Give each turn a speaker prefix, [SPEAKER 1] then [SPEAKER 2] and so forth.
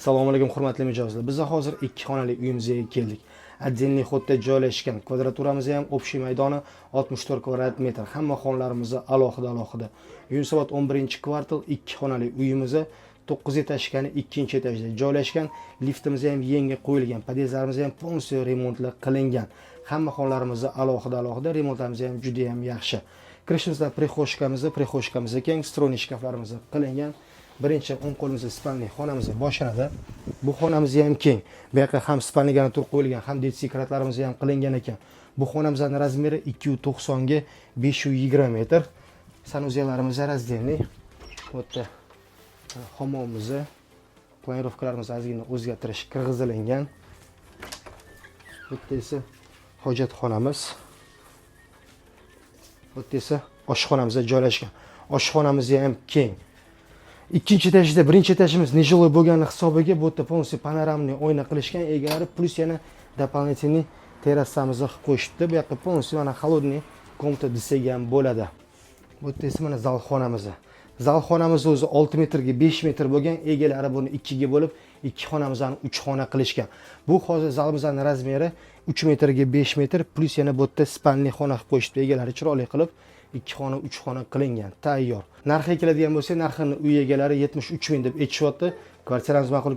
[SPEAKER 1] Assalomu alaykum hurmatli mijozlar. Biz hozir 2 xonali uyimizga keldik. Отдельный xodda joylashgan. Kvadraturamiz ham общий maydoni 64 kvadrat metr. Hamma xonlarimiz alohida. Yunusobod 11-kvartal 2 xonali uyimiz 9 etajkani 2-etajda joylashgan. Liftimiz ham yangi qo'yilgan. Podyezdlarimiz ham полностью remontlar qilingan. Hamma xonlarimiz alohida, remontlarimiz ham juda ham yaxshi. Kirishimizda prixoshkamiz keng, stroniy shkaflarimiz qilingan. Birinchi o'ng qo'limizda spalniy xonamiz boshlanadi. Bu xonamiz ham keng. Bu yoqqa ham spalniy garnitur qo'yilgan, ham detsi kratlarimiz ham qilingan ekan. Bu xonamizning razmeri 290 ga 520 metr. Sanuzellarimiz razdельный. O'tda hammomimiz, planirovkalarimiz ozgina o'zgartirish kirg'izilingan. O'tda esa hojatxonamiz. O'tda esa oshxonamiz joylashgan. Oshxonamiz ham keng. Ikkinchi etajda birinchi etajimiz neжилой bo'lgani hisobiga bu yerda полностью panoramniy oyna qilishgan egalari, plus yana дополнительный terrasamizni qilib qo'yishdi. Bu yoqqa полностью mana холодный komnata desak ham bo'ladi. Bu yerda esa mana zal xonamiz. Zal xonamiz o'zi 6 metrga 5 metr bo'lgan, egalari buni 2 ga bo'lib, 2 xonamizni 3 xona qilishgan. Bu hozir zalimizning razmeri 3 metrga 5 metr, plus yana bu yerda spalniy xona qilib qo'yishdi. Egalari chiroyli qilib 2 xona 3 xona qilingan, tayyor. Narxiga keladigan bo'lsa, narxini uy egalari 73 ming deb aytishyapti. Kvartiramiz ma'qul